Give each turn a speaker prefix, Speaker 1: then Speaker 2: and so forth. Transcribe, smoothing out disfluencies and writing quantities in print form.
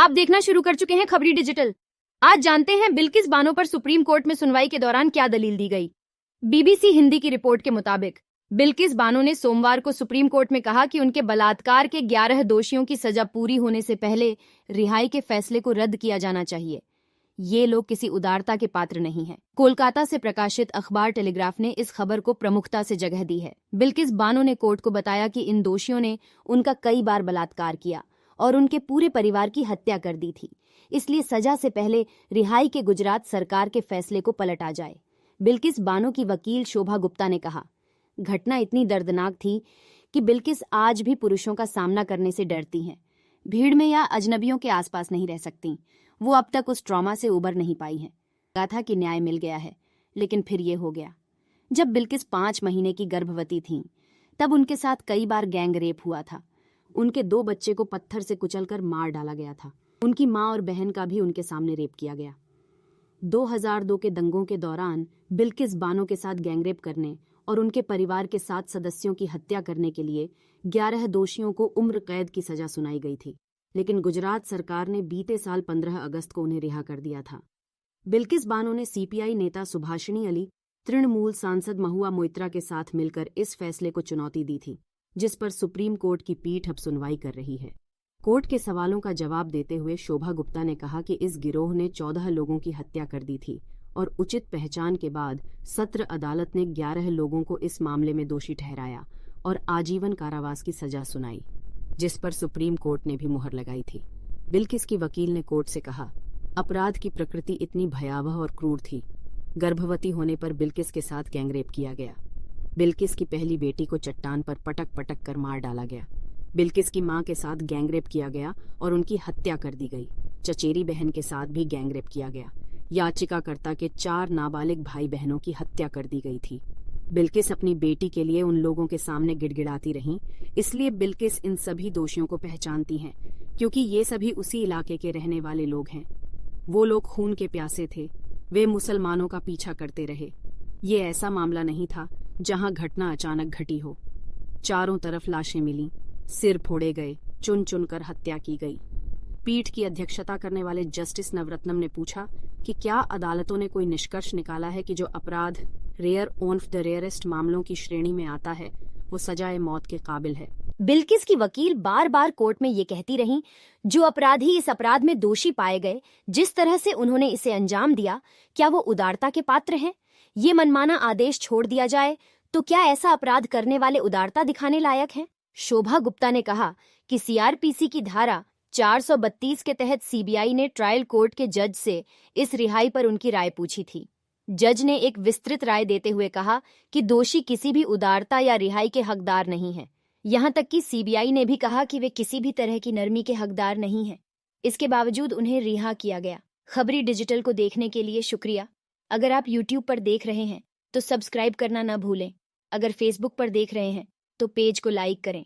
Speaker 1: आप देखना शुरू कर चुके हैं खबरी डिजिटल। आज जानते हैं बिल्किस बानो पर सुप्रीम कोर्ट में सुनवाई के दौरान क्या दलील दी गई। बीबीसी हिंदी की रिपोर्ट के मुताबिक बिल्किस बानो ने सोमवार को सुप्रीम कोर्ट में कहा कि उनके बलात्कार के 11 दोषियों की सजा पूरी होने से पहले रिहाई के फैसले को रद्द किया जाना चाहिए। ये लोग किसी उदारता के पात्र नहीं हैं। कोलकाता से प्रकाशित अखबार टेलीग्राफ ने इस खबर को प्रमुखता से जगह दी है। बिल्किस बानो ने कोर्ट को बताया कि इन दोषियों ने उनका कई बार बलात्कार किया और उनके पूरे परिवार की हत्या कर दी थी, इसलिए सजा से पहले रिहाई के गुजरात सरकार के फैसले को पलटा जाए। बिल्किस बानो की वकील शोभा गुप्ता ने कहा, घटना इतनी दर्दनाक थी कि बिल्किस आज भी पुरुषों का सामना करने से डरती हैं। भीड़ में या अजनबियों के आसपास नहीं रह सकती। वो अब तक उस ट्रॉमा से उबर नहीं पाई हैं। कहा था कि न्याय मिल गया है, लेकिन फिर ये हो गया। जब बिल्किस 5 महीने की गर्भवती थीं, तब उनके साथ कई बार गैंग रेप हुआ था। उनके 2 बच्चे को पत्थर से कुचलकर मार डाला गया था। उनकी माँ और बहन का भी उनके सामने रेप किया गया। 2002 के दंगों के दौरान बिल्किस बानो के साथ गैंगरेप करने और उनके परिवार के 7 सदस्यों की हत्या करने के लिए 11 दोषियों को उम्र कैद की सजा सुनाई गई थी, लेकिन गुजरात सरकार ने बीते साल 15 अगस्त को उन्हें रिहा कर दिया था। बिल्किस बानो ने सीपीआई नेता सुभाषिनी अली, तृणमूल सांसद महुआ मोइत्रा के साथ मिलकर इस फैसले को चुनौती दी थी, जिस पर सुप्रीम कोर्ट की पीठ अब सुनवाई कर रही है। कोर्ट के सवालों का जवाब देते हुए शोभा गुप्ता ने कहा कि इस गिरोह ने 14 लोगों की हत्या कर दी थी और उचित पहचान के बाद सत्र अदालत ने 11 लोगों को इस मामले में दोषी ठहराया और आजीवन कारावास की सजा सुनाई, जिस पर सुप्रीम कोर्ट ने भी मुहर लगाई थी। बिल्किस की वकील ने कोर्ट से कहा, अपराध की प्रकृति इतनी भयावह और क्रूर थी। गर्भवती होने पर बिल्किस के साथ गैंगरेप किया गया। बिल्किस की पहली बेटी को चट्टान पर पटक पटक कर मार डाला गया। बिल्किस की मां के साथ गैंगरेप किया गया और उनकी हत्या कर दी गई। चचेरी बहन के साथ भी गैंगरेप किया गया। याचिकाकर्ता के 4 नाबालिग भाई बहनों की हत्या कर दी गई थी। बिल्किस अपनी बेटी के लिए उन लोगों के सामने गिड़गिड़ाती रहीं, इसलिए बिल्किस इन सभी दोषियों को पहचानती हैं, क्योंकि ये सभी उसी इलाके के रहने वाले लोग हैं। वो लोग खून के प्यासे थे। वे मुसलमानों का पीछा करते रहे। ये ऐसा मामला नहीं था जहां घटना अचानक घटी हो। चारों तरफ लाशें मिलीं, सिर फोड़े गए, चुन चुनकर हत्या की गई। पीठ की अध्यक्षता करने वाले जस्टिस नवरत्नम ने पूछा कि क्या अदालतों ने कोई निष्कर्ष निकाला है कि जो अपराध रेयर ऑफ द रेयरेस्ट मामलों की श्रेणी में आता है वो सजाए मौत के काबिल है।
Speaker 2: बिल्किस की वकील बार बार कोर्ट में ये कहती रहीं, जो अपराधी इस अपराध में दोषी पाए गए, जिस तरह से उन्होंने इसे अंजाम दिया, क्या वो उदारता के पात्र हैं? ये मनमाना आदेश छोड़ दिया जाए तो क्या ऐसा अपराध करने वाले उदारता दिखाने लायक हैं? शोभा गुप्ता ने कहा कि सीआरपीसी की धारा 432 के तहत सीबीआई ने ट्रायल कोर्ट के जज से इस रिहाई पर उनकी राय पूछी थी। जज ने एक विस्तृत राय देते हुए कहा कि दोषी किसी भी उदारता या रिहाई के हकदार नहीं हैं। यहाँ तक कि सीबीआई ने भी कहा कि वे किसी भी तरह की नरमी के हकदार नहीं हैं। इसके बावजूद उन्हें रिहा किया गया। खबरी डिजिटल को देखने के लिए शुक्रिया। अगर आप यूट्यूब पर देख रहे हैं तो सब्सक्राइब करना न भूलें। अगर फेसबुक पर देख रहे हैं तो पेज को लाइक करें।